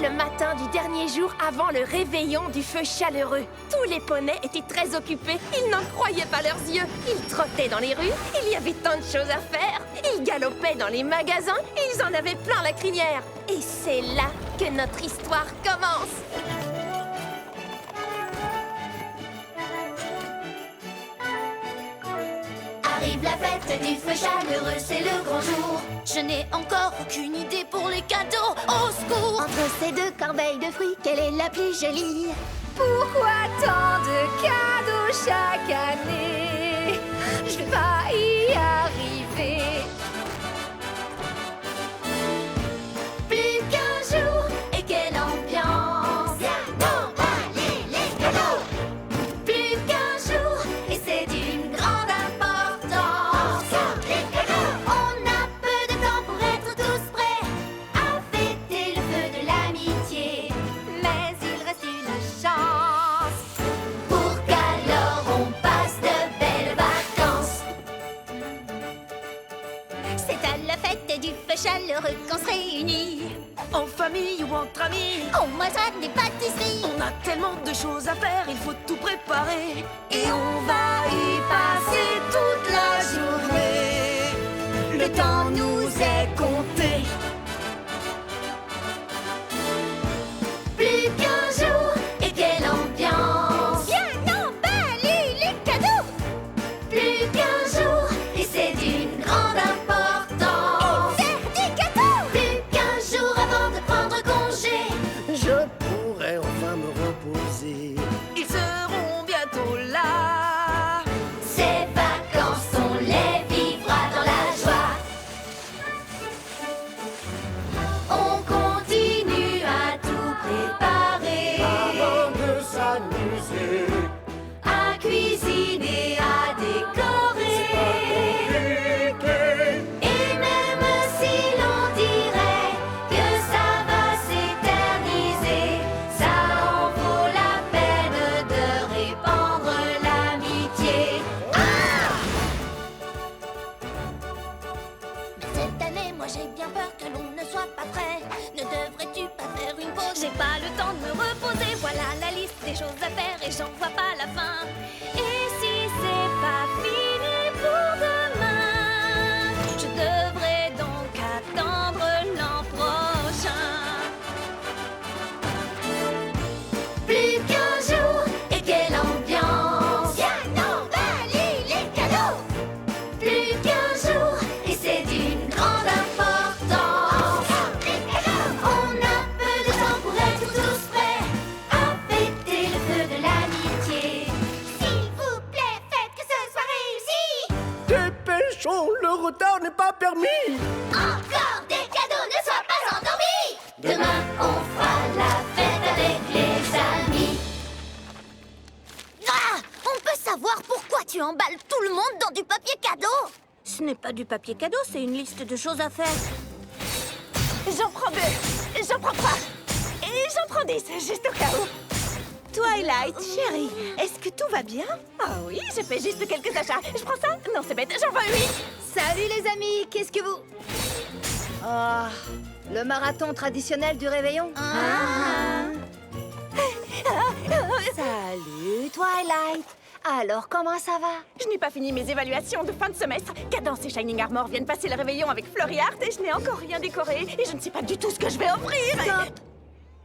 le matin du dernier jour avant le réveillon du feu chaleureux. Tous les poneys étaient très occupés. Ils n'en croyaient pas leurs yeux. Ils trottaient dans les rues. Il y avait tant de choses à faire. Ils galopaient dans les magasins. Et ils en avaient plein la crinière. Et c'est là que notre histoire commence. Arrive la fête du feu chaleureux, c'est le grand jour. Je n'ai encore aucune idée pour les cadeaux, au secours. Entre ces deux corbeilles de fruits, quelle est la plus jolie? Pourquoi tant de cadeaux chaque année? Je vais pas y arriver. Plus qu'un jour, et quelle ambiance! Viens emballer les cadeaux! Plus qu'un jour, et c'est d'une grande importance. Les cadeaux! On a peu de temps pour être tous prêts à fêter le feu de l'amitié. Mais il reste une chance. Pour qu'alors on passe de belles vacances. C'est à la fête du feu chaleureux qu'on se réunit. En famille ou entre amis, On mangera des pâtisseries. on a tellement de choses à faire, il faut tout préparer. Et on va y passer toute la journée. Le temps nous est compté. Plus qu'un jour, et quelle ambiance! Viens emballer les cadeaux! Plus qu'un jour, et c'est d'une grande importance. Et faire des gâteaux! Plus qu'un jour avant de prendre congé. Je pourrais enfin me reposer. Ils seront bientôt là. Ces vacances, on les vivra dans la joie. On continue à tout préparer, Avant de s'amuser, à cuisiner, à décorer. compliqué. Et même si l'on dirait que ça va s'éterniser, ça en vaut la peine de répandre l'amitié. Mais cette année, moi j'ai bien peur que l'on ne soit pas prêt. Ne devrais-tu pas faire une pause? J'ai pas le temps de me reposer. Voilà la liste des choses à faire et j'en vois pas la fin. Et si c'est pas fini pour demain, je devrais donc attendre l'an prochain. Plus qu'un jour, et quelle ambiance! Viens emballer les cadeaux! Plus qu'un jour, et c'est d'une grande importance. On a peu de temps pour être tous prêts à fêter le feu de l'amitié. S'il vous plaît, faites que ce soit réussi! Dépêchons, le retard n'est pas permis. Encore des cadeaux, ne sois pas endormi! Demain, on fera la fête avec les amis. Ah! On peut savoir pourquoi tu emballes tout le monde dans du papier cadeau? Ce n'est pas du papier cadeau, c'est une liste de choses à faire. J'en prends 2, j'en prends 3, et j'en prends 10, juste au cas où. Twilight, chérie, est-ce que tout va bien? Ah oui, j'ai fait juste quelques achats. Je prends ça? Non, c'est bête, j'en veux 8. Salut les amis, qu'est-ce que vous... Ah, le marathon traditionnel du réveillon. Salut Twilight. Alors, comment ça va? Je n'ai pas fini mes évaluations de fin de semestre. Cadence et Shining Armor viennent passer le réveillon avec Flurry Art et je n'ai encore rien décoré. Et je ne sais pas du tout ce que je vais offrir. Stop.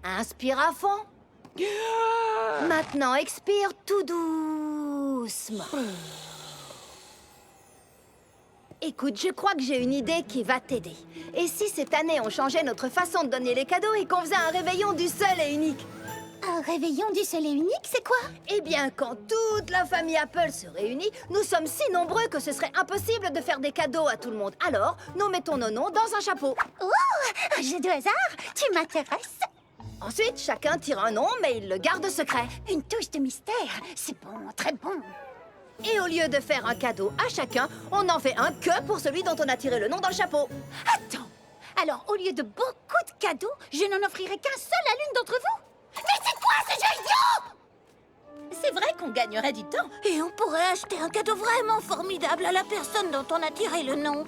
Inspire à fond. Maintenant, expire tout doucement. Écoute, je crois que j'ai une idée qui va t'aider. Et si cette année, on changeait notre façon de donner les cadeaux et qu'on faisait un réveillon du seul et unique? Un réveillon du seul et unique, c'est quoi? Eh bien, quand toute la famille Apple se réunit, nous sommes si nombreux que ce serait impossible de faire des cadeaux à tout le monde. Alors, nous mettons nos noms dans un chapeau. Oh! Un jeu de hasard? Tu m'intéresses? Ensuite, chacun tire un nom, mais il le garde secret. Une touche de mystère. C'est bon, très bon. Et au lieu de faire un cadeau à chacun, on en fait un que pour celui dont on a tiré le nom dans le chapeau. Attends. Alors, au lieu de beaucoup de cadeaux, je n'en offrirai qu'un seul à l'une d'entre vous? Mais c'est quoi ce jeu idiot? C'est vrai qu'on gagnerait du temps. Et on pourrait acheter un cadeau vraiment formidable à la personne dont on a tiré le nom.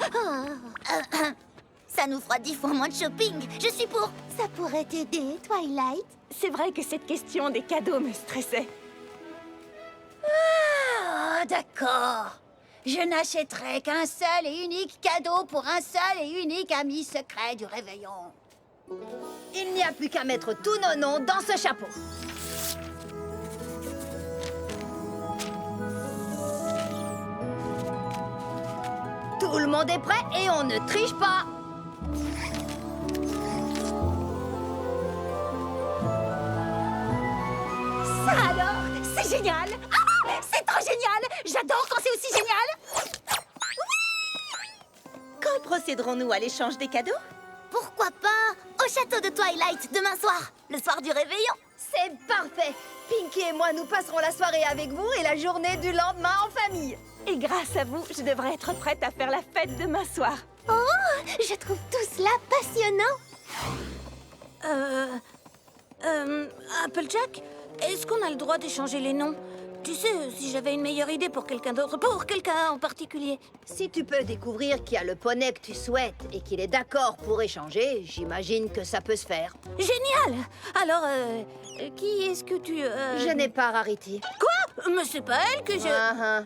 Ça nous fera 10 fois moins de shopping. Je suis pour. Ça pourrait t'aider, Twilight. C'est vrai que cette question des cadeaux me stressait. Ah, d'accord. Je n'achèterai qu'un seul et unique cadeau pour un seul et unique ami secret du réveillon. Il n'y a plus qu'à mettre tous nos noms dans ce chapeau. Tout le monde est prêt et on ne triche pas. Ça alors, c'est génial! Ah, c'est trop génial! J'adore quand c'est aussi génial! Quand procéderons-nous à l'échange des cadeaux? Pourquoi pas au château de Twilight demain soir, le soir du réveillon. C'est parfait. Pinky et moi, nous passerons la soirée avec vous et la journée du lendemain en famille. Et grâce à vous, je devrais être prête à faire la fête demain soir. Oh, je trouve tout cela passionnant. Applejack, est-ce qu'on a le droit d'échanger les noms? Tu sais, si j'avais une meilleure idée pour quelqu'un d'autre, pour quelqu'un en particulier. Si tu peux découvrir qu'il y a le poney que tu souhaites et qu'il est d'accord pour échanger, j'imagine que ça peut se faire. Génial! Alors, qui est-ce que tu... Je n'ai pas Rarity. Quoi? Mais c'est pas elle que je... Ah, ah.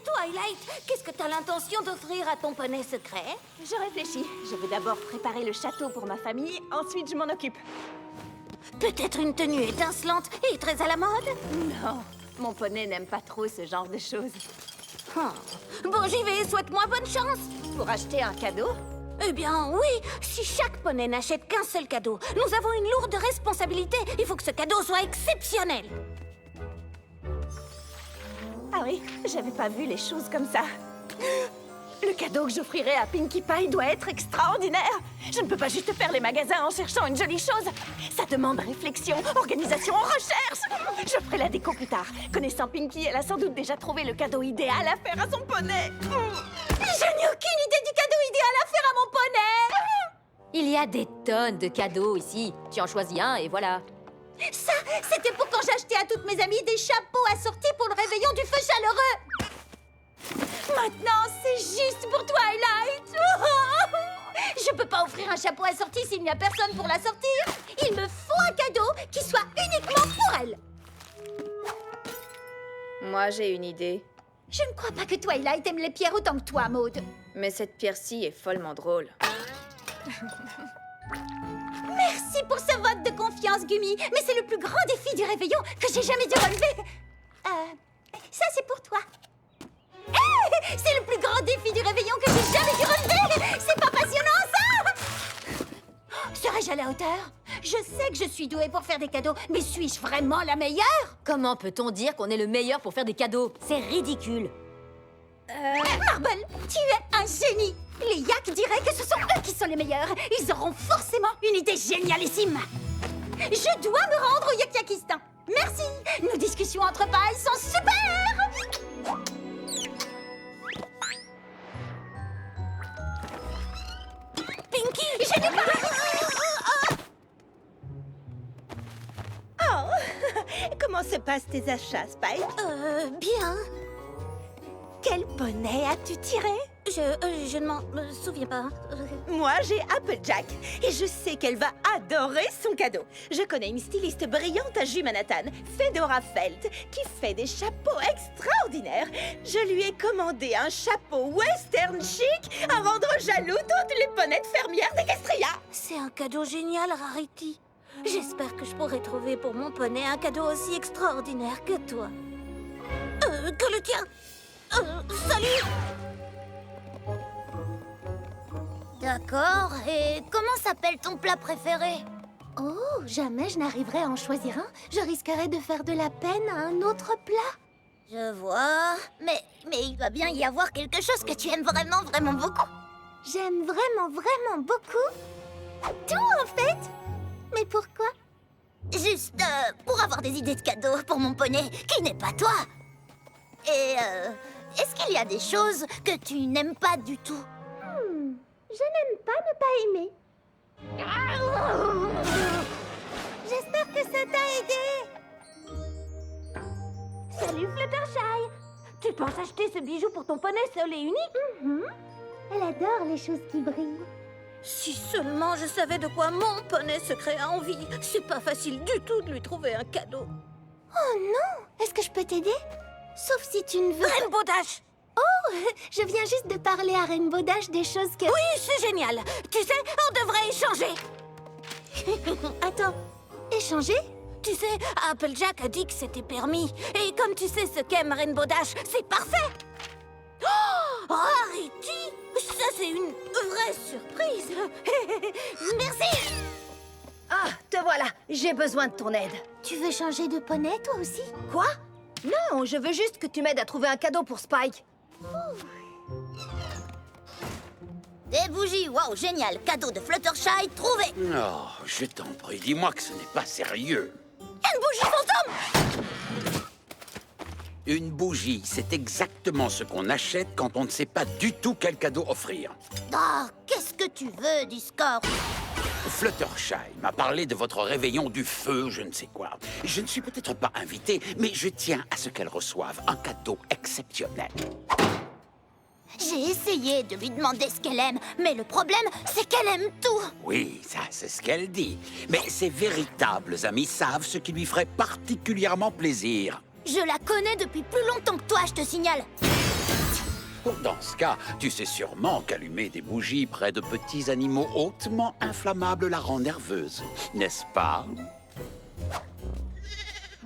Twilight, qu'est-ce que t'as l'intention d'offrir à ton poney secret? Je réfléchis. Je vais d'abord préparer le château pour ma famille, ensuite je m'en occupe. Peut-être une tenue étincelante et très à la mode? Non, mon poney n'aime pas trop ce genre de choses. Bon, j'y vais, souhaite-moi bonne chance. Pour acheter un cadeau? Eh bien, oui, si chaque poney n'achète qu'un seul cadeau, nous avons une lourde responsabilité. Il faut que ce cadeau soit exceptionnel. Ah oui, j'avais pas vu les choses comme ça. Le cadeau que j'offrirai à Pinkie Pie doit être extraordinaire. Je ne peux pas juste faire les magasins en cherchant une jolie chose. Ça demande réflexion, organisation, recherche. Je ferai la déco plus tard. Connaissant Pinkie, elle a sans doute déjà trouvé le cadeau idéal à faire à son poney. Je n'ai aucune idée du cadeau idéal à faire à mon poney. Il y a des tonnes de cadeaux ici. Tu en choisis un et voilà. Ça, c'était pour quand j'achetais à toutes mes amies des chapeaux assortis pour le réveillon du feu chaleureux. Maintenant, c'est juste pour Twilight. Je peux pas offrir un chapeau assorti s'il n'y a personne pour l'assortir. Il me faut un cadeau qui soit uniquement pour elle. Moi, j'ai une idée. Je ne crois pas que Twilight aime les pierres autant que toi, Maud. Mais cette pierre-ci est follement drôle. Merci pour ce vote de confiance, Gumi. Mais c'est le plus grand défi du réveillon que j'ai jamais dû relever. Ça, c'est pour toi. C'est le plus grand défi du réveillon que j'ai jamais dû relever. C'est pas passionnant, ça? Serais-je à la hauteur? Je sais que je suis douée pour faire des cadeaux, mais suis-je vraiment la meilleure? Comment peut-on dire qu'on est le meilleur pour faire des cadeaux? C'est ridicule. Marble, tu es un génie. Les Yaks diraient que ce sont eux qui sont les meilleurs. Ils auront forcément une idée génialissime. Je dois me rendre au Yak-Yakistan. Merci. Nos discussions entre pailles sont super. Pinky, je n'ai pas... Oh! Comment se passent tes achats, Spike? Bien. Quel poney as-tu tiré? Je ne m'en souviens pas. Moi, j'ai Applejack et je sais qu'elle va adorer son cadeau. Je connais une styliste brillante à Jumanhattan, Fedora Felt, qui fait des chapeaux extraordinaires. Je lui ai commandé un chapeau western chic à rendre jaloux toutes les poneys de fermières d'Equestria. C'est un cadeau génial, Rarity. J'espère que je pourrai trouver pour mon poney un cadeau aussi extraordinaire que toi. Que le tien. Salut. D'accord, et comment s'appelle ton plat préféré? Oh, jamais je n'arriverai à en choisir un. Je risquerais de faire de la peine à un autre plat. Je vois, mais il va bien y avoir quelque chose que tu aimes vraiment, vraiment beaucoup. J'aime vraiment, vraiment beaucoup tout, en fait. Mais pourquoi? Juste pour avoir des idées de cadeaux pour mon poney, qui n'est pas toi. Et est-ce qu'il y a des choses que tu n'aimes pas du tout? Je n'aime pas ne pas aimer. J'espère que ça t'a aidé. Salut Fluttershy. Tu penses acheter ce bijou pour ton poney seul et unique? Elle adore les choses qui brillent. Si seulement je savais de quoi mon poney secret a envie. C'est pas facile du tout de lui trouver un cadeau. Oh non! Est-ce que je peux t'aider? Sauf si tu ne veux... Rainbow Dash! Oh! Je viens juste de parler à Rainbow Dash des choses que... Oui, c'est génial. Tu sais, on devrait échanger. Attends, échanger? Tu sais, Applejack a dit que c'était permis. Et comme tu sais ce qu'aime Rainbow Dash, c'est parfait. Oh, Rarity! Ça, c'est une vraie surprise. Merci. Ah, te voilà! J'ai besoin de ton aide. Tu veux changer de poney, toi aussi? Quoi? Non, je veux juste que tu m'aides à trouver un cadeau pour Spike. Des bougies, waouh, génial. Cadeau de Fluttershy, trouvé. Oh, je t'en prie, dis-moi que ce n'est pas sérieux. Une bougie fantôme. Une bougie, c'est exactement ce qu'on achète quand on ne sait pas du tout quel cadeau offrir. Ah, qu'est-ce que tu veux, Discord? Fluttershy m'a parlé de votre réveillon du feu, je ne sais quoi. Je ne suis peut-être pas invité, mais je tiens à ce qu'elle reçoive un cadeau exceptionnel. J'ai essayé de lui demander ce qu'elle aime, mais le problème, c'est qu'elle aime tout. Oui, ça, c'est ce qu'elle dit. Mais ses véritables amis savent ce qui lui ferait particulièrement plaisir. Je la connais depuis plus longtemps que toi, je te signale. Dans ce cas, tu sais sûrement qu'allumer des bougies près de petits animaux hautement inflammables la rend nerveuse, n'est-ce pas?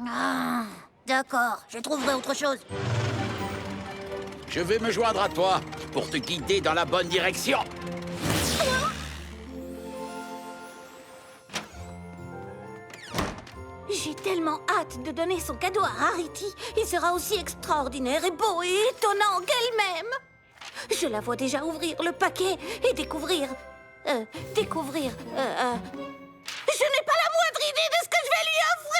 Ah, d'accord, je trouverai autre chose. Je vais me joindre à toi pour te guider dans la bonne direction. J'ai tellement hâte de donner son cadeau à Rarity. Il sera aussi extraordinaire et beau et étonnant qu'elle-même. Je la vois déjà ouvrir le paquet et découvrir... Je n'ai pas la moindre idée de ce que je vais lui offrir.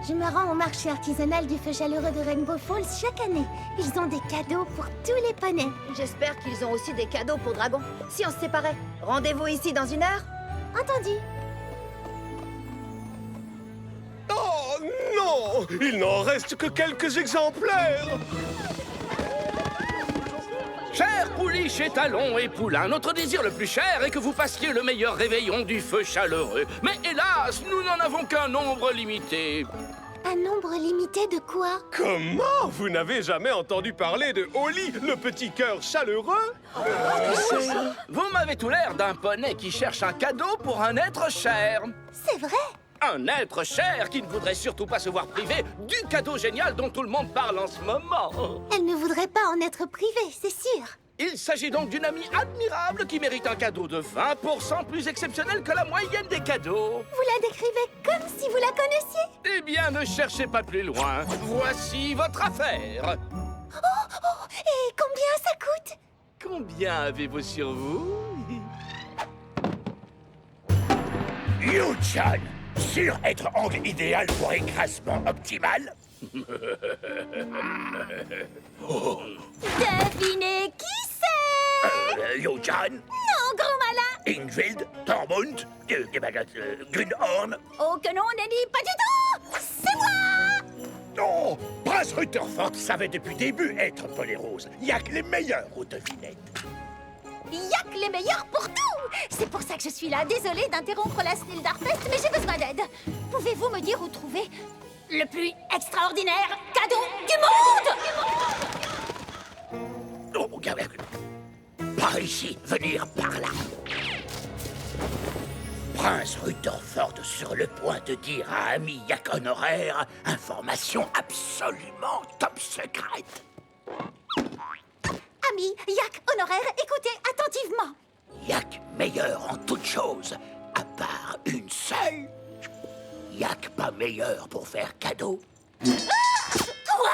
Je me rends au marché artisanal du feu chaleureux de Rainbow Falls chaque année. Ils ont des cadeaux pour tous les poneys. J'espère qu'ils ont aussi des cadeaux pour Dragon. Si on se séparait, rendez-vous ici dans 1 heure? Entendu. Oh non! Il n'en reste que quelques exemplaires! Chers pouliches et talons et poulains, notre désir le plus cher est que vous passiez le meilleur réveillon du feu chaleureux. Mais hélas, nous n'en avons qu'un nombre limité. Un nombre limité de quoi? Comment? Vous n'avez jamais entendu parler de Holly, le petit cœur chaleureux? Vous m'avez tout l'air d'un poney qui cherche un cadeau pour un être cher. C'est vrai? Un être cher qui ne voudrait surtout pas se voir privé du cadeau génial dont tout le monde parle en ce moment. Elle ne voudrait pas en être privée, c'est sûr. Il s'agit donc d'une amie admirable qui mérite un cadeau de 20% plus exceptionnel que la moyenne des cadeaux. Vous la décrivez comme si vous la connaissiez? Eh bien, ne cherchez pas plus loin. Voici votre affaire. Oh, et combien ça coûte? Combien avez-vous sur vous? Yu-chan, sûr être angle idéal pour écrasement optimal? Devinez qui c'est? Yu-chan, Non, gros malin! Ingvild, Tormund, Grünhorn. Oh que non, Nelly, pas du tout! C'est moi! Non, Prince Rutherford savait depuis le début être poney rose. Y a que les meilleurs aux devinettes. Y'a que les meilleurs pour tout! C'est pour ça que je suis là. Désolée d'interrompre la Snildarfest, mais j'ai besoin d'aide. Pouvez-vous me dire où trouver le plus extraordinaire cadeau du monde? Oh, par ici, venir par là. Prince Rutherford sur le point de dire à ami Yak Honoraire information absolument top secrète. Ami, Yak Honoraire, écoutez attentivement. Yak meilleur en toutes choses, à part une seule. Yak pas meilleur pour faire cadeau. Quoi?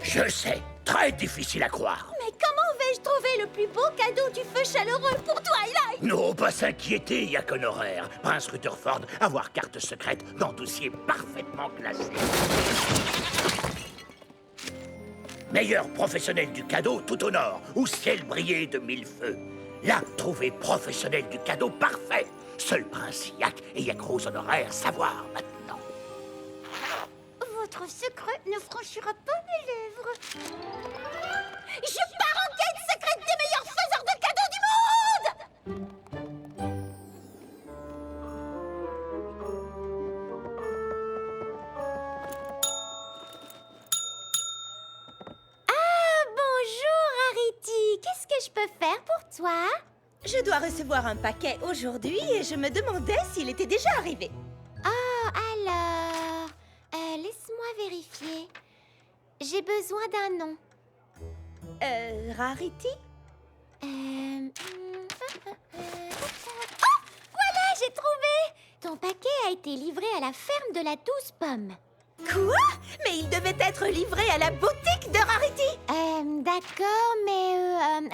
Je sais, très difficile à croire. Mais comment vais-je trouver le plus beau cadeau du feu chaleureux pour Twilight? Non, pas s'inquiéter, Yak Honoraire. Prince Rutherford, avoir carte secrète dans dossier parfaitement classé. meilleur professionnel du cadeau tout au nord, où ciel brillait de mille feux. Là, trouvé professionnel du cadeau parfait. Seul prince Yak et Yak-Rose honoraires savoir maintenant. Votre secret ne franchira pas mes lèvres. Je pars en quête secrète des meilleurs faiseurs de cadeaux du monde! Bonjour, Rarity. Qu'est-ce que je peux faire pour toi? Je dois recevoir un paquet aujourd'hui et je me demandais s'il était déjà arrivé. Oh, alors... laisse-moi vérifier. J'ai besoin d'un nom. Rarity? Oh! Voilà, j'ai trouvé! Ton paquet a été livré à la ferme de la 12 pommes. Quoi? Mais il devait être livré à la boutique de Rarity! D'accord, mais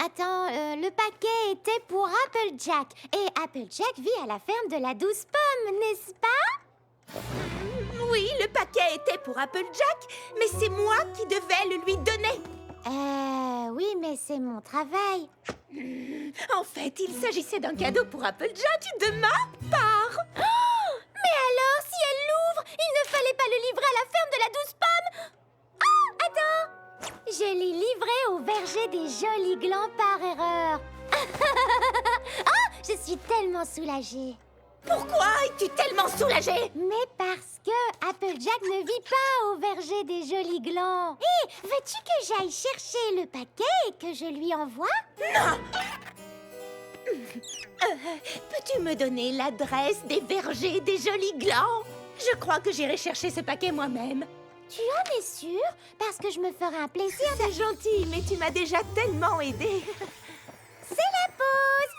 attends, le paquet était pour Applejack. Et Applejack vit à la ferme de la 12 pommes, n'est-ce pas? Oui, le paquet était pour Applejack, mais c'est moi qui devais le lui donner. Oui, mais c'est mon travail. En fait, il s'agissait d'un cadeau pour Applejack de ma part. Mais alors, si elle l'ouvre, il ne fallait pas le livrer à la ferme de la 12 pommes. Oh, attends! Je l'ai livré au verger des jolis glands par erreur. Oh, je suis tellement soulagée. Pourquoi es-tu tellement soulagée? Mais parce que Applejack ne vit pas au verger des jolis glands. Hé, veux-tu que j'aille chercher le paquet et que je lui envoie? Non! Peux-tu me donner l'adresse des vergers des jolis glands? Je crois que j'irai chercher ce paquet moi-même. Tu en es sûre? Parce que je me ferai un plaisir. C'est gentil, mais tu m'as déjà tellement aidée. C'est la pause!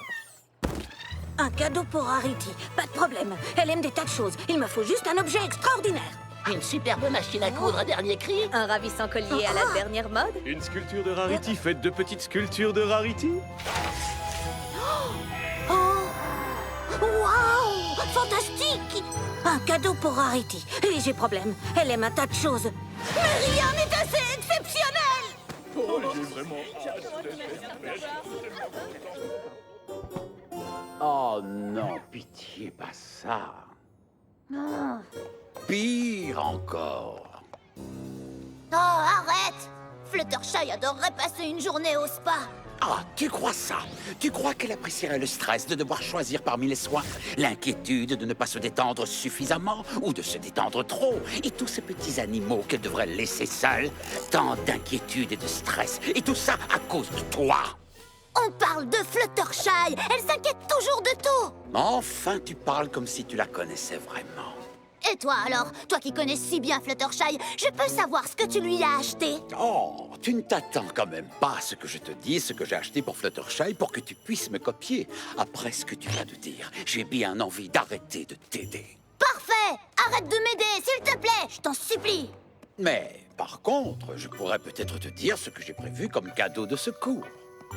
Un cadeau pour Rarity, pas de problème. Elle aime des tas de choses. Il me faut juste un objet extraordinaire. Une superbe machine à coudre à dernier cri. Un ravissant collier à la dernière mode. Une sculpture de Rarity faite de petites sculptures de Rarity. Waouh! Fantastique! Un cadeau pour Rarity. Et j'ai problème. Elle aime un tas de choses. Mais rien n'est assez exceptionnel! Oh non, pitié, pas ça. Pire encore. Oh, arrête! Fluttershy adorerait passer une journée au spa. Ah, tu crois ça? Tu crois qu'elle apprécierait le stress de devoir choisir parmi les soins, l'inquiétude de ne pas se détendre suffisamment ou de se détendre trop, et tous ces petits animaux qu'elle devrait laisser seuls? Tant d'inquiétude et de stress, et tout ça à cause de toi! On parle de Fluttershy. Elle s'inquiète toujours de tout. Enfin, tu parles comme si tu la connaissais vraiment. Et toi alors? Toi qui connais si bien Fluttershy, je peux savoir ce que tu lui as acheté? Oh, tu ne t'attends quand même pas à ce que je te dise, ce que j'ai acheté pour Fluttershy pour que tu puisses me copier. Après ce que tu viens de dire, j'ai bien envie d'arrêter de t'aider. Parfait! Arrête de m'aider, s'il te plaît, je t'en supplie. Mais, par contre, je pourrais peut-être te dire ce que j'ai prévu comme cadeau de secours.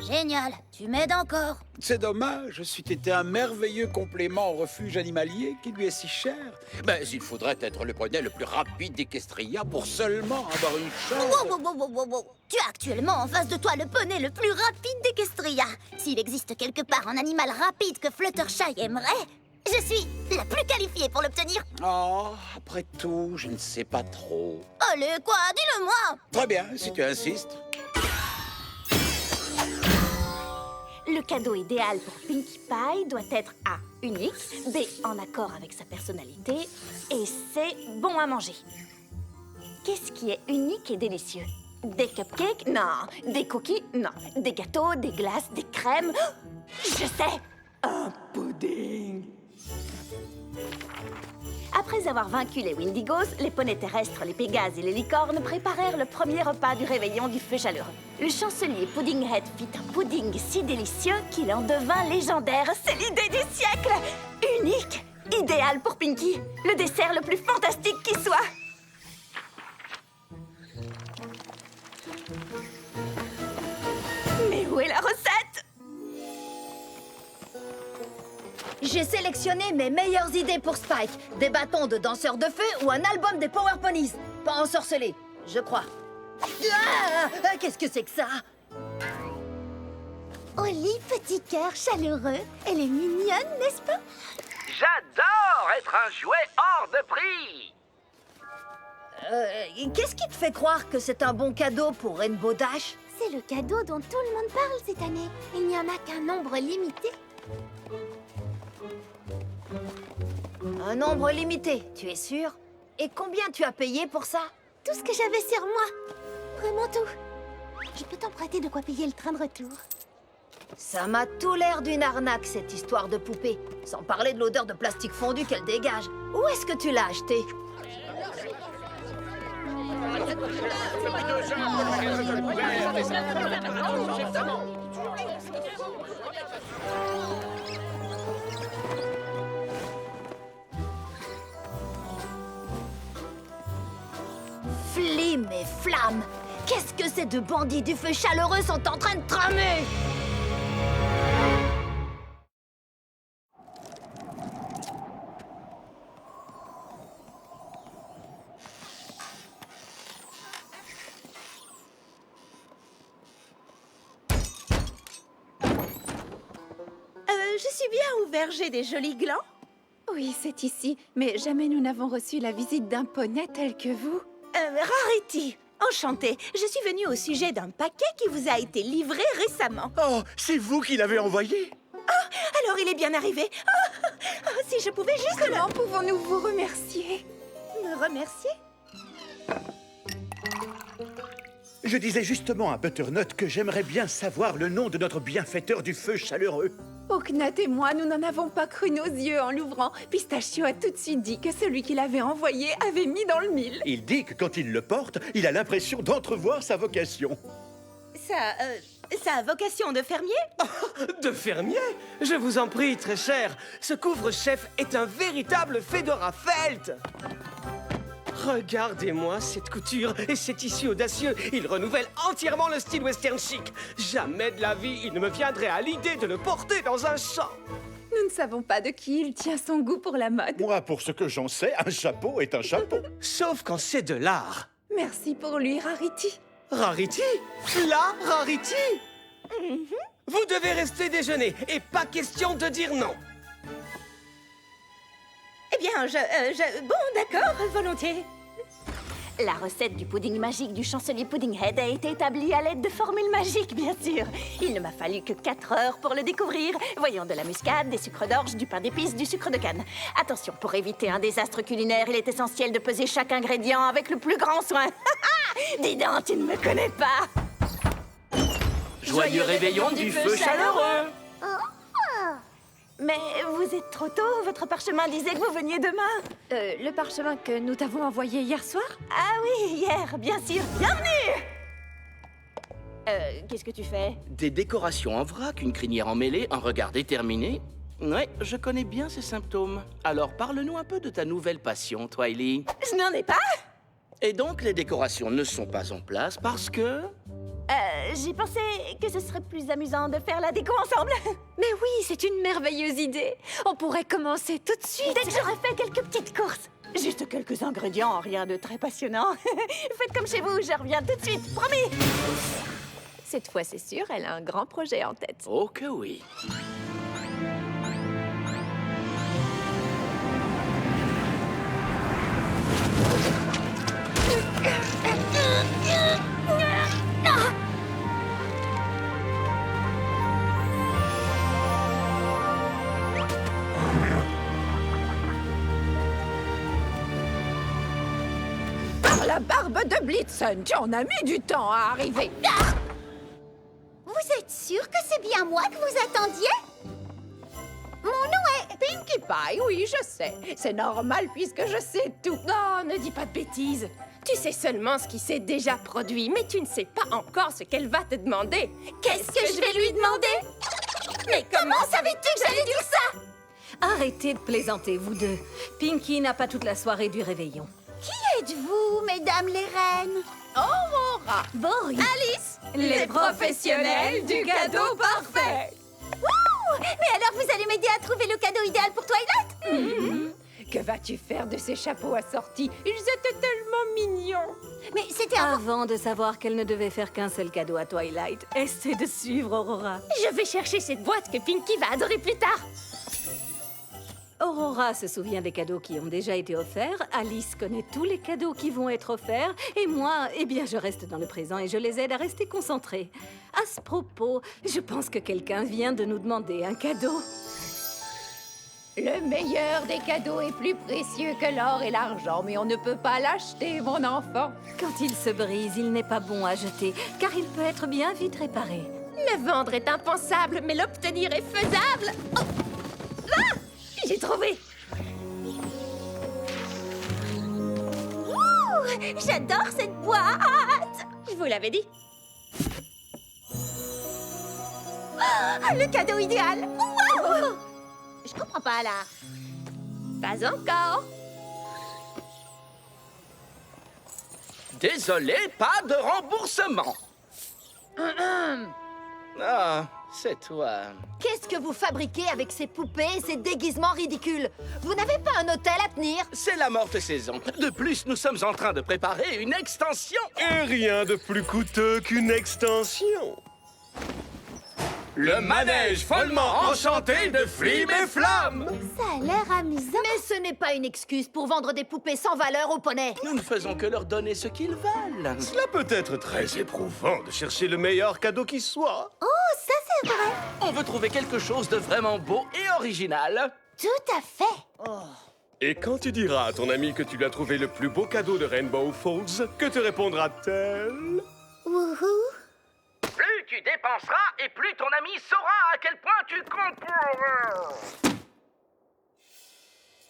Génial, tu m'aides encore. C'est dommage, c'eût été un merveilleux complément au refuge animalier qui lui est si cher. Mais il faudrait être le poney le plus rapide d'Equestria pour seulement avoir une chance. Wow. Tu as actuellement en face de toi le poney le plus rapide d'Equestria. S'il existe quelque part un animal rapide que Fluttershy aimerait, je suis la plus qualifiée pour l'obtenir. Oh, après tout, je ne sais pas trop. Allez, quoi? Dis-le-moi. Très bien, si tu insistes. Le cadeau idéal pour Pinkie Pie doit être A, unique, B, en accord avec sa personnalité, et C, bon à manger. Qu'est-ce qui est unique et délicieux? Des cupcakes? Non. Des cookies? Non. Des gâteaux, des glaces, des crèmes? Je sais! Un pudding! Après avoir vaincu les Windigos, les poneys terrestres, les Pégases et les licornes préparèrent le premier repas du réveillon du feu chaleureux. Le chancelier Puddinghead fit un pudding si délicieux qu'il en devint légendaire. C'est l'idée du siècle! Unique, idéal pour Pinkie, le dessert le plus fantastique qui soit. Mais où est la recette? J'ai sélectionné mes meilleures idées pour Spike. Des bâtons de danseurs de feu ou un album des Power Ponies. Pas ensorcelé, je crois. Ah, qu'est-ce que c'est que ça? Oli, petit cœur chaleureux. Elle est mignonne, n'est-ce pas? J'adore être un jouet hors de prix. Qu'est-ce qui te fait croire que c'est un bon cadeau pour Rainbow Dash? C'est le cadeau dont tout le monde parle cette année. Il n'y en a qu'un nombre limité. Un nombre limité, tu es sûr? Et combien tu as payé pour ça? Tout ce que j'avais sur moi. Vraiment tout. Je peux t'emprunter de quoi payer le train de retour. Ça m'a tout l'air d'une arnaque, cette histoire de poupée. Sans parler de l'odeur de plastique fondu qu'elle dégage. Où est-ce que tu l'as acheté? Flim et flamme! Qu'est-ce que ces deux bandits du feu chaleureux sont en train de tramer? Je suis bien au verger des jolis glands. Oui, c'est ici, mais jamais nous n'avons reçu la visite d'un poney tel que vous. Rarity, enchantée. Je suis venue au sujet d'un paquet qui vous a été livré récemment. Oh, c'est vous qui l'avez envoyé? Alors il est bien arrivé. Si je pouvais juste... Comment pouvons-nous vous remercier? Me remercier? Je disais justement à Butternut que j'aimerais bien savoir le nom de notre bienfaiteur du feu chaleureux. Oknat et moi, nous n'en avons pas cru nos yeux en l'ouvrant. Pistachio a tout de suite dit que celui qui l'avait envoyé avait mis dans le mille. Il dit que quand il le porte, il a l'impression d'entrevoir sa vocation. Ça a vocation de fermier? De fermier? Je vous en prie, très cher. Ce couvre-chef est un véritable Fedora Felt. Regardez-moi cette couture et cet tissu audacieux. Il renouvelle entièrement le style western chic. Jamais de la vie, il ne me viendrait à l'idée de le porter dans un champ. Nous ne savons pas de qui il tient son goût pour la mode. Moi, pour ce que j'en sais, un chapeau est un chapeau. Sauf quand c'est de l'art. Merci pour lui, Rarity. Rarity? La Rarity? Vous devez rester déjeuner et pas question de dire non. Eh bien, bon, d'accord, volontiers. La recette du pudding magique du chancelier Puddinghead a été établie à l'aide de formules magiques, bien sûr. Il ne m'a fallu que 4 heures pour le découvrir. Voyons, de la muscade, des sucres d'orge, du pain d'épices, du sucre de canne. Attention, pour éviter un désastre culinaire, il est essentiel de peser chaque ingrédient avec le plus grand soin. Dis donc, tu ne me connais pas. Joyeux réveillon du feu chaleureux. Mais vous êtes trop tôt, votre parchemin disait que vous veniez demain. Le parchemin que nous t'avons envoyé hier soir? Ah oui, hier, bien sûr. Bienvenue. Qu'est-ce que tu fais? Des décorations en vrac, une crinière emmêlée, un regard déterminé. Ouais, je connais bien ces symptômes. Alors parle-nous un peu de ta nouvelle passion, Twily. Je n'en ai pas. Et donc les décorations ne sont pas en place parce que... J'ai pensé que ce serait plus amusant de faire la déco ensemble. Mais oui, c'est une merveilleuse idée. On pourrait commencer tout de suite. Dès que j'aurai fait quelques petites courses. Juste quelques ingrédients, rien de très passionnant. Faites comme chez vous, je reviens tout de suite, promis. Cette fois, c'est sûr, elle a un grand projet en tête. Oh que oui. Par la barbe de Blitzen, tu en as mis du temps à arriver. Vous êtes sûr que c'est bien moi que vous attendiez? Mon nom est... Pinkie Pie, oui, je sais. C'est normal puisque je sais tout. Non, ne dis pas de bêtises. Tu sais seulement ce qui s'est déjà produit, mais tu ne sais pas encore ce qu'elle va te demander. Qu'est-ce que je vais lui demander? Mais comment savais-tu que j'allais dire ça? Arrêtez de plaisanter, vous deux. Pinkie n'a pas toute la soirée du réveillon. Qui êtes-vous, mesdames les reines? Aurora, Boris, Alice, les professionnels du cadeau parfait. Wouh! Mais alors vous allez m'aider à trouver le cadeau idéal pour Twilight? Que vas-tu faire de ces chapeaux assortis? Ils étaient tellement mignons. Mais c'était avant de savoir qu'elle ne devait faire qu'un seul cadeau à Twilight. Essaie de suivre Aurora. Je vais chercher cette boîte que Pinkie va adorer plus tard. Aurora se souvient des cadeaux qui ont déjà été offerts, Alice connaît tous les cadeaux qui vont être offerts, et moi, eh bien, je reste dans le présent et je les aide à rester concentrés. À ce propos, je pense que quelqu'un vient de nous demander un cadeau. Le meilleur des cadeaux est plus précieux que l'or et l'argent, mais on ne peut pas l'acheter, mon enfant. Quand il se brise, il n'est pas bon à jeter, car il peut être bien vite réparé. Le vendre est impensable, mais l'obtenir est faisable. Oh. Ah! J'ai trouvé. J'adore cette boîte! Je vous l'avais dit. Le cadeau idéal! Wow! Je comprends pas, là. Pas encore. Désolé, pas de remboursement. Ah, c'est toi. Qu'est-ce que vous fabriquez avec ces poupées et ces déguisements ridicules? Vous n'avez pas un hôtel à tenir? C'est la morte saison. De plus, nous sommes en train de préparer une extension. Et rien de plus coûteux qu'une extension. Le manège follement enchanté de Flim et Flamme. Ça a l'air amusant. Mais ce n'est pas une excuse pour vendre des poupées sans valeur aux poneys. Nous ne faisons que leur donner ce qu'ils veulent. Cela peut être très éprouvant de chercher le meilleur cadeau qui soit. Oh, ça c'est vrai. On veut trouver quelque chose de vraiment beau et original. Tout à fait. Et quand tu diras à ton ami que tu lui as trouvé le plus beau cadeau de Rainbow Falls, que te répondra-t-elle? Wouhou. Plus tu dépenseras et plus ton ami saura à quel point tu comptes.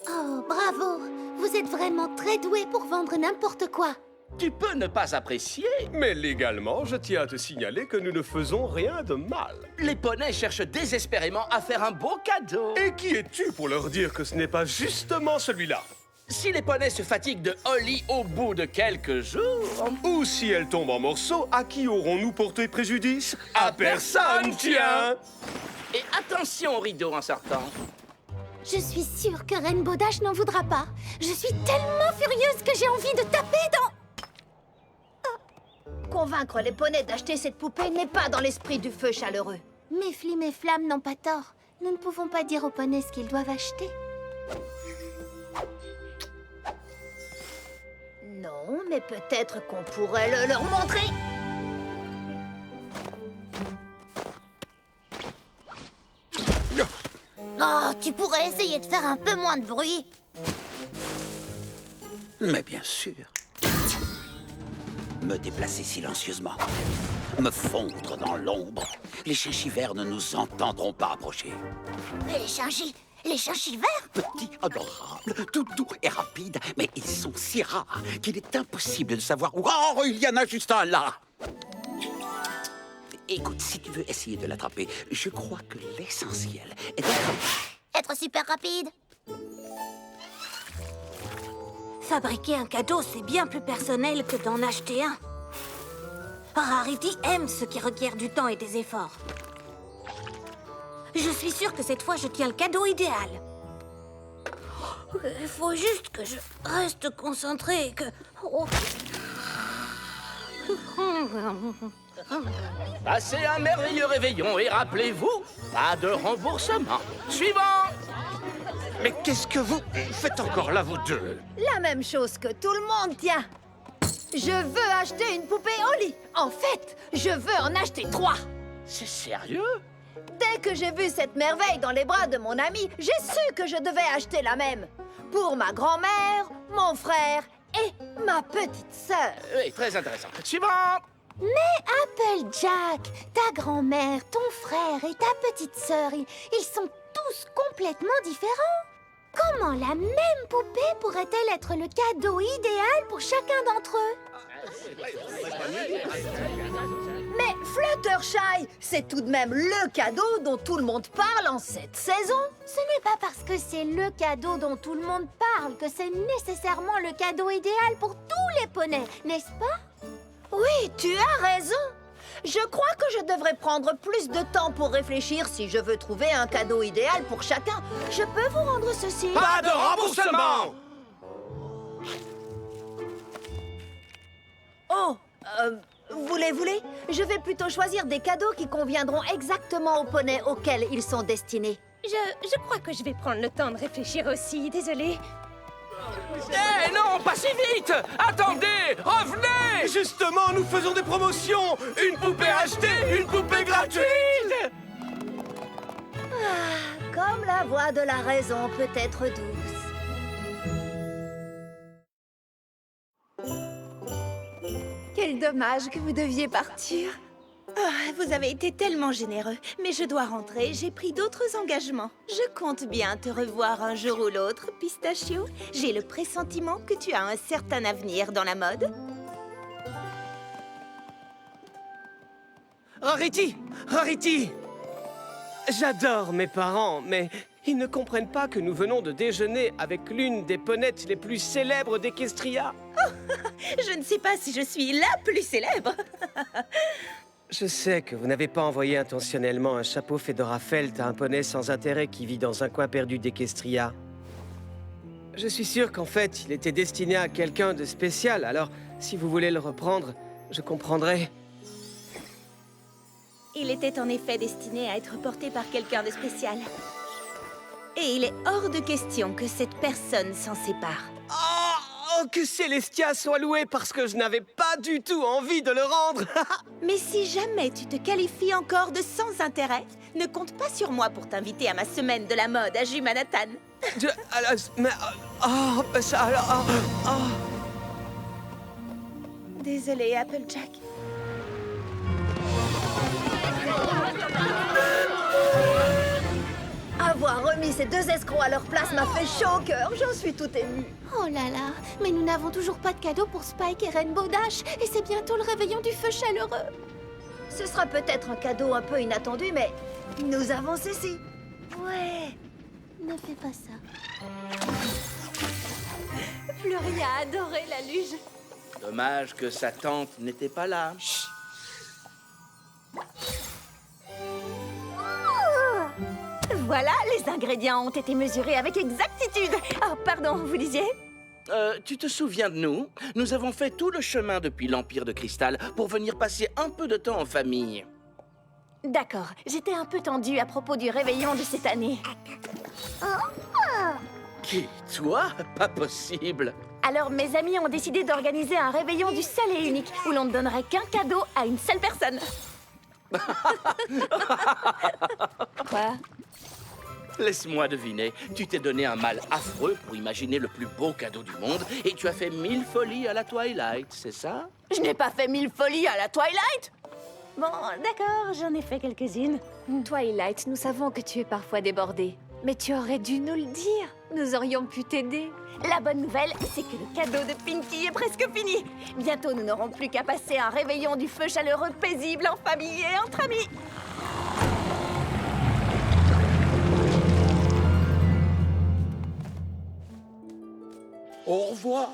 Oh, bravo! Vous êtes vraiment très doué pour vendre n'importe quoi. Tu peux ne pas apprécier. Mais légalement, je tiens à te signaler que nous ne faisons rien de mal. Les poneys cherchent désespérément à faire un beau cadeau. Et qui es-tu pour leur dire que ce n'est pas justement celui-là? Si les poneys se fatiguent de Holly au bout de quelques jours... Ou si elle tombe en morceaux, à qui aurons-nous porté préjudice? À personne, tiens! Et attention au rideau en sortant. Je suis sûre que Rainbow Dash n'en voudra pas. Je suis tellement furieuse que j'ai envie de taper dans... Convaincre les poneys d'acheter cette poupée n'est pas dans l'esprit du feu chaleureux. Mais Flim et Flamme n'ont pas tort. Nous ne pouvons pas dire aux poneys ce qu'ils doivent acheter. Non, mais peut-être qu'on pourrait le leur montrer. Oh, tu pourrais essayer de faire un peu moins de bruit. Mais bien sûr. Me déplacer silencieusement. Me fondre dans l'ombre. Les chinchivers ne nous entendront pas approcher. Mais les chinchivers? Petits, adorables, tout doux et rapides, mais ils sont si rares qu'il est impossible de savoir où... Oh, il y en a juste un là! Écoute, si tu veux essayer de l'attraper, je crois que l'essentiel est d'être... Être super rapide. Fabriquer un cadeau, c'est bien plus personnel que d'en acheter un. Rarity aime ce qui requiert du temps et des efforts. Je suis sûre que cette fois, je tiens le cadeau idéal. Il faut juste que je reste concentrée et que... Oh. Passez un merveilleux réveillon et rappelez-vous, pas de remboursement. Suivant! Mais qu'est-ce que vous faites encore là, vous deux? La même chose que tout le monde, tiens. Je veux acheter une poupée Holly. En fait, je veux en acheter 3. C'est sérieux? Dès que j'ai vu cette merveille dans les bras de mon ami, j'ai su que je devais acheter la même. Pour ma grand-mère, mon frère et ma petite sœur. Oui, très intéressant. Suivant! Mais Applejack, ta grand-mère, ton frère et ta petite sœur, ils sont tous complètement différents. Comment la même poupée pourrait-elle être le cadeau idéal pour chacun d'entre eux? Mais Fluttershy, c'est tout de même le cadeau dont tout le monde parle en cette saison. Ce n'est pas parce que c'est le cadeau dont tout le monde parle que c'est nécessairement le cadeau idéal pour tous les poneys, n'est-ce pas? Oui, tu as raison. Je crois que je devrais prendre plus de temps pour réfléchir si je veux trouver un cadeau idéal pour chacun. Je peux vous rendre ceci? Pas de remboursement! Oh, voulez? Je vais plutôt choisir des cadeaux qui conviendront exactement aux poneys auxquels ils sont destinés. Je crois que je vais prendre le temps de réfléchir aussi, désolée. Eh non, pas si vite! Attendez! Revenez! Justement, nous faisons des promotions! Une poupée achetée, une poupée gratuite! Comme la voix de la raison peut être douce. Quel dommage que vous deviez partir. Ah, vous avez été tellement généreux, mais je dois rentrer, j'ai pris d'autres engagements. Je compte bien te revoir un jour ou l'autre, Pistachio. J'ai le pressentiment que tu as un certain avenir dans la mode. Rarity! Rarity! J'adore mes parents, mais ils ne comprennent pas que nous venons de déjeuner avec l'une des ponettes les plus célèbres d'Equestria. Je ne sais pas si je suis la plus célèbre. Je sais que vous n'avez pas envoyé intentionnellement un chapeau Fedora Felt à un poney sans intérêt qui vit dans un coin perdu d'Equestria. Je suis sûr qu'en fait, il était destiné à quelqu'un de spécial, alors si vous voulez le reprendre, je comprendrai. Il était en effet destiné à être porté par quelqu'un de spécial. Et il est hors de question que cette personne s'en sépare. Oh, que Célestia soit louée parce que je n'avais pas du tout envie de le rendre. Mais si jamais tu te qualifies encore de sans intérêt, ne compte pas sur moi pour t'inviter à ma semaine de la mode à Jumanathan. Désolée, Applejack. Avoir remis ces deux escrocs à leur place m'a fait chaud au cœur. J'en suis tout émue. Oh là là, mais nous n'avons toujours pas de cadeau pour Spike et Rainbow Dash. Et c'est bientôt le réveillon du feu chaleureux. Ce sera peut-être un cadeau un peu inattendu, mais nous avons ceci. Ouais, ne fais pas ça. Fleury a adoré la luge. Dommage que sa tante n'était pas là. Chut. Voilà, les ingrédients ont été mesurés avec exactitude. Oh, pardon, vous disiez? Tu te souviens de nous? Nous avons fait tout le chemin depuis l'Empire de Cristal pour venir passer un peu de temps en famille. D'accord, j'étais un peu tendue à propos du réveillon de cette année. Qui? Toi? Pas possible. Alors mes amis ont décidé d'organiser un réveillon du seul et unique, où l'on ne donnerait qu'un cadeau à une seule personne. Quoi? Laisse-moi deviner, tu t'es donné un mal affreux pour imaginer le plus beau cadeau du monde et tu as fait 1000 folies à la Twilight, c'est ça? Je n'ai pas fait 1000 folies à la Twilight! Bon, d'accord, j'en ai fait quelques-unes. Twilight, nous savons que tu es parfois débordée. Mais tu aurais dû nous le dire. Nous aurions pu t'aider. La bonne nouvelle, c'est que le cadeau de Pinky est presque fini. Bientôt, nous n'aurons plus qu'à passer un réveillon du feu chaleureux paisible en famille et entre amis. Au revoir.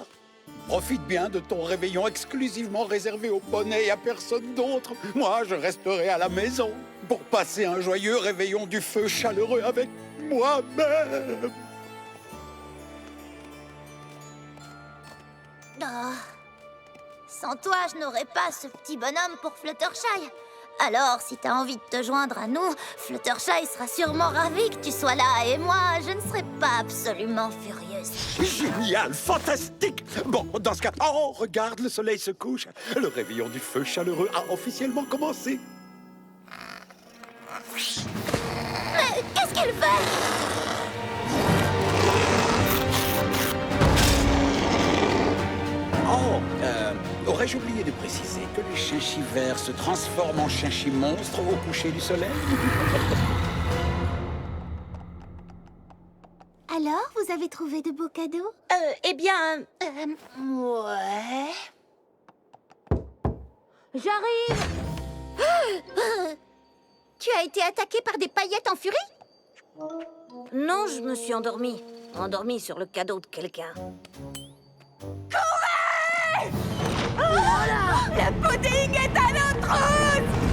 Profite bien de ton réveillon exclusivement réservé aux poneys et à personne d'autre. Moi, je resterai à la maison pour passer un joyeux réveillon du feu chaleureux avec moi-même. Oh. Sans toi, je n'aurais pas ce petit bonhomme pour Fluttershy. Alors, si t'as envie de te joindre à nous, Fluttershy sera sûrement ravi que tu sois là. Et moi, je ne serai pas absolument furieuse. Génial, fantastique. Bon, dans ce cas... Oh, regarde, le soleil se couche. Le réveillon du feu chaleureux a officiellement commencé. Mais qu'est-ce qu'elle fait? Oh, aurais-je oublié de préciser que les chinchis verts se transforment en chinchis monstres au coucher du soleil? Alors, vous avez trouvé de beaux cadeaux? Eh bien... Ouais... J'arrive! Tu as été attaqué par des paillettes en furie? Non, je me suis endormie. Endormie sur le cadeau de quelqu'un. La pudding est à notre route!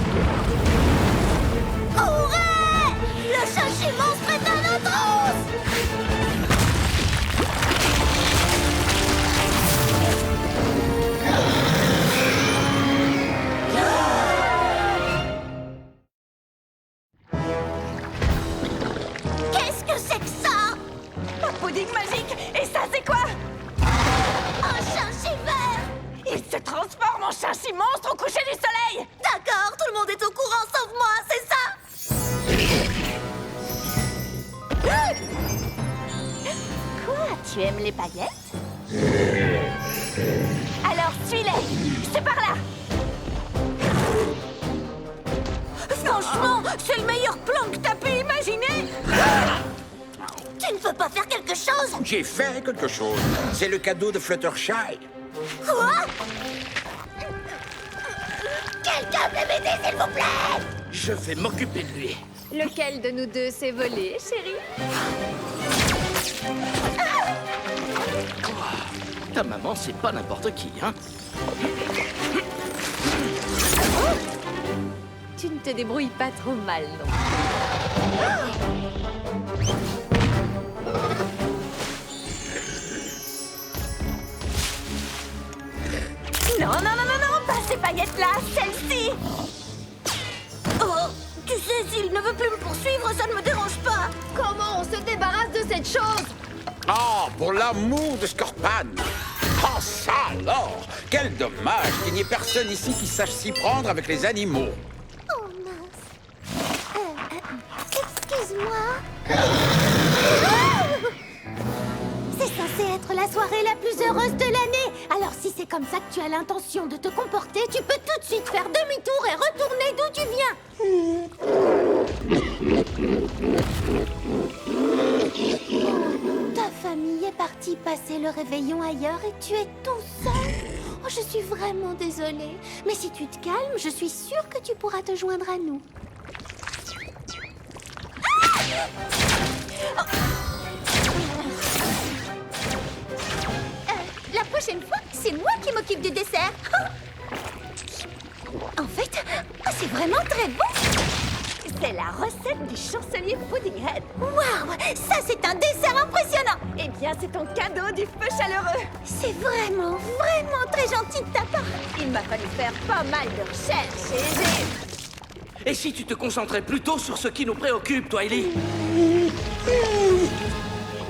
mon Shinshi monstre au coucher du soleil! D'accord, tout le monde est au courant sauf moi, c'est ça? Quoi? Tu aimes les paillettes? Alors suis-les! C'est par là! Franchement, c'est le meilleur plan que t'as pu imaginer! Tu ne peux pas faire quelque chose? J'ai fait quelque chose. C'est le cadeau de Fluttershy. Quoi? Quelqu'un peut m'aider, s'il vous plaît? Je vais m'occuper de lui. Lequel de nous deux s'est volé, chérie? Ta maman, c'est pas n'importe qui, hein? Tu ne te débrouilles pas trop mal, non? Non, non, non, non, non, pas ces paillettes-là, celle-ci! Oh, tu sais, s'il ne veut plus me poursuivre, ça ne me dérange pas. Comment on se débarrasse de cette chose? Oh, pour l'amour de Scorpan! Oh, ça alors! Quel dommage qu'il n'y ait personne ici qui sache s'y prendre avec les animaux. Oh mince. Excuse-moi. C'est censé être la soirée la plus heureuse de l'année. Alors si c'est comme ça que tu as l'intention de te comporter, tu peux tout de suite faire demi-tour et retourner d'où tu viens. Ta famille est partie passer le réveillon ailleurs et tu es tout seul. Oh, je suis vraiment désolée. Mais si tu te calmes, je suis sûre que tu pourras te joindre à nous. La prochaine fois, c'est moi qui m'occupe du dessert. En fait, c'est vraiment très bon. C'est la recette du chancelier Puddinghead. Waouh, ça c'est un dessert impressionnant. Eh bien, c'est ton cadeau du feu chaleureux. C'est vraiment, vraiment très gentil de ta part. Il m'a fallu faire pas mal de recherches et j'ai... Et si tu te concentrais plutôt sur ce qui nous préoccupe, Twily?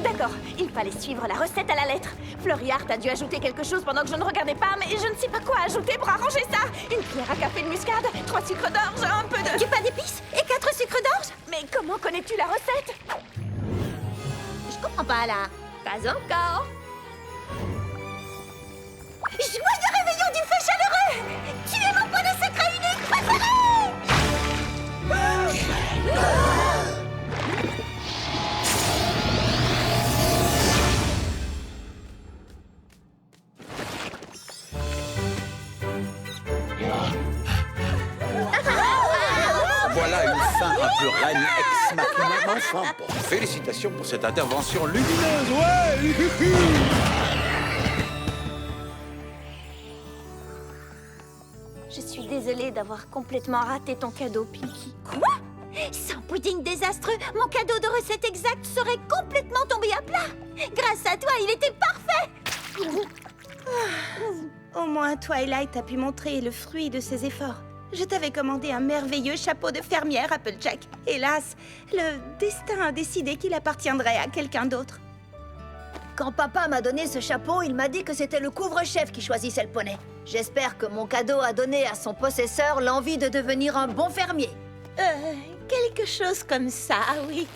D'accord, il fallait suivre la recette à la lettre. Fleury Hart a dû ajouter quelque chose pendant que je ne regardais pas, mais je ne sais pas quoi ajouter pour arranger ça. Une cuillère à café de muscade, 3 sucres d'orge, un peu de... Du pain d'épices et 4 sucres d'orge. Mais comment connais-tu la recette? Je comprends pas là. Pas encore. Joyeux réveillon du feu chaleureux! Tu es mon poney secret unique préféré! Voilà une fin un peu reine ex machina, enfin bon. Félicitations pour cette intervention lumineuse, ouais! Je suis désolée d'avoir complètement raté ton cadeau, Pinky. Quoi? Sans pudding désastreux, mon cadeau de recette exacte serait complètement tombé à plat. Grâce à toi, il était parfait. Au moins, Twilight a pu montrer le fruit de ses efforts. Je t'avais commandé un merveilleux chapeau de fermière, Applejack. Hélas, le destin a décidé qu'il appartiendrait à quelqu'un d'autre. Quand papa m'a donné ce chapeau, il m'a dit que c'était le couvre-chef qui choisissait le poney. J'espère que mon cadeau a donné à son possesseur l'envie de devenir un bon fermier. Quelque chose comme ça, oui.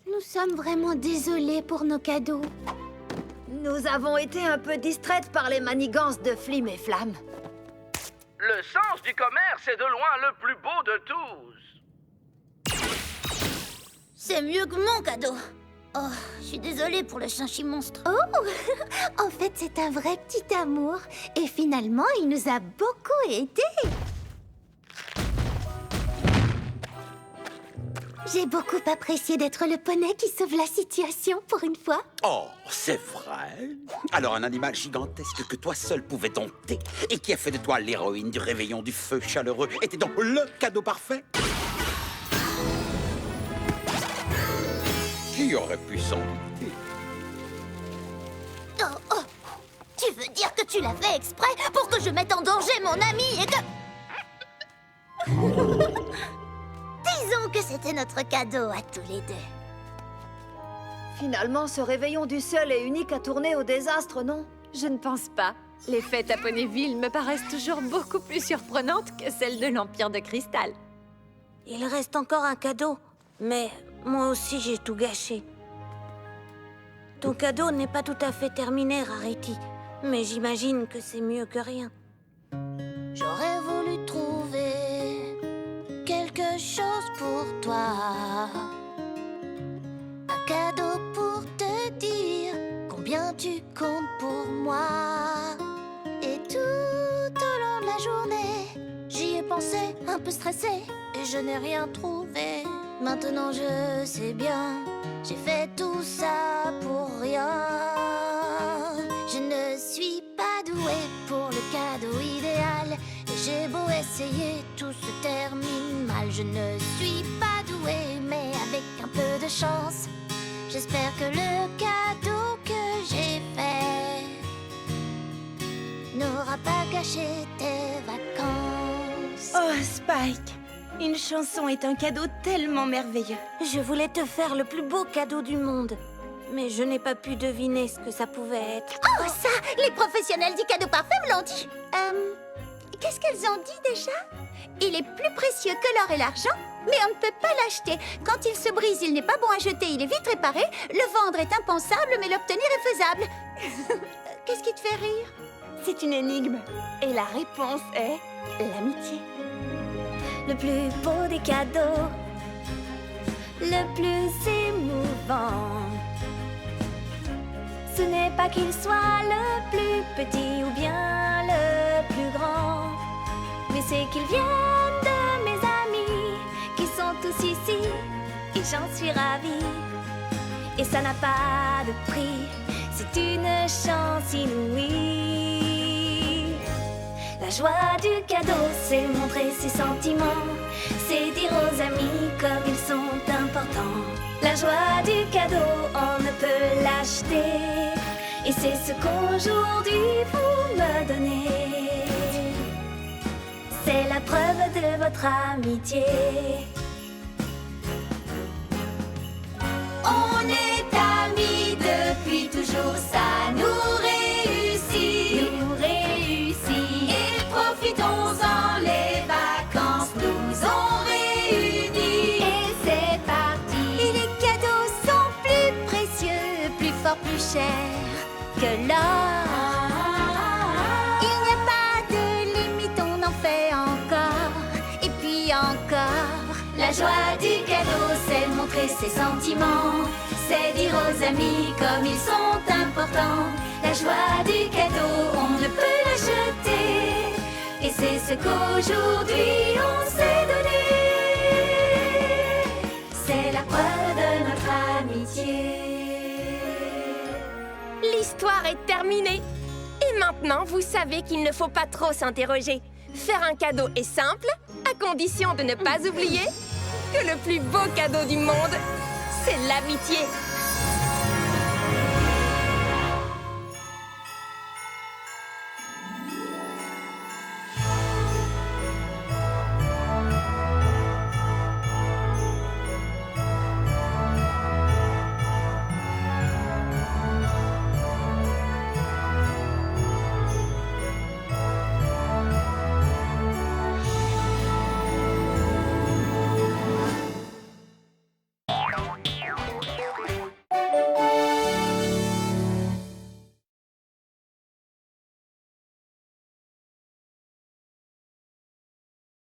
Nous sommes vraiment désolés pour nos cadeaux. Nous avons été un peu distraites par les manigances de Flim et Flamme. Le sens du commerce est de loin le plus beau de tous. C'est mieux que mon cadeau. Oh, je suis désolée pour le Shinshi monstre. Oh, en fait, c'est un vrai petit amour. Et finalement, il nous a beaucoup aidés. J'ai beaucoup apprécié d'être le poney qui sauve la situation pour une fois. Oh, c'est vrai? Alors un animal gigantesque que toi seul pouvais dompter et qui a fait de toi l'héroïne du réveillon du feu chaleureux était donc le cadeau parfait? Qui aurait pu s'en douter? Oh, tu veux dire que tu l'as fait exprès pour que je mette en danger mon ami et que... Disons que c'était notre cadeau à tous les deux. Finalement, ce réveillon du seul et unique a tourné au désastre, non? Je ne pense pas. Les fêtes à Ponyville me paraissent toujours beaucoup plus surprenantes que celles de l'Empire de Cristal. Il reste encore un cadeau, mais moi aussi j'ai tout gâché. Ton cadeau n'est pas tout à fait terminé, Rarity, mais j'imagine que c'est mieux que rien. J'aurais voulu trouver quelque chose pour toi. Un cadeau pour te dire combien tu comptes pour moi. Et tout au long de la journée, j'y ai pensé, un peu stressée, et je n'ai rien trouvé. Maintenant je sais bien, j'ai fait tout ça pour rien. Je ne suis pas douée pour le cadeau idéal, et j'ai beau essayer, tout se termine mal. Je ne suis pas douée, mais avec un peu de chance, j'espère que le cadeau que j'ai fait n'aura pas gâché tes vacances. Oh, Spike! Une chanson est un cadeau tellement merveilleux. Je voulais te faire le plus beau cadeau du monde, mais je n'ai pas pu deviner ce que ça pouvait être. Oh, ça, les professionnels du cadeau parfait me l'ont dit. Qu'est-ce qu'elles ont dit déjà? Il est plus précieux que l'or et l'argent, mais on ne peut pas l'acheter. Quand il se brise, il n'est pas bon à jeter, il est vite réparé. Le vendre est impensable, mais l'obtenir est faisable. Qu'est-ce qui te fait rire? C'est une énigme. Et la réponse est l'amitié. Le plus beau des cadeaux, le plus émouvant. Ce n'est pas qu'il soit le plus petit ou bien le plus grand, mais c'est qu'il vienne de mes amis qui sont tous ici, et j'en suis ravie. Et ça n'a pas de prix, c'est une chance inouïe. La joie du cadeau, c'est montrer ses sentiments, c'est dire aux amis comme ils sont importants. La joie du cadeau, on ne peut l'acheter, et c'est ce qu'aujourd'hui vous me donnez. C'est la preuve de votre amitié. On est amis depuis toujours, ça nous réussit. Nous réussit. Et profitons-en, les vacances nous ont réunis. Et c'est parti. Et les cadeaux sont plus précieux, plus forts, plus chers que l'or. Il n'y a pas de limite, on en fait encore, et puis encore. La joie du cadeau, c'est montrer ses sentiments, c'est dire aux amis comme ils sont importants. La joie du cadeau, on ne peut l'acheter, et c'est ce qu'aujourd'hui on s'est donné. C'est la preuve de notre amitié. L'histoire est terminée. Et maintenant, vous savez qu'il ne faut pas trop s'interroger. Faire un cadeau est simple, à condition de ne pas oublier que le plus beau cadeau du monde, c'est l'amitié.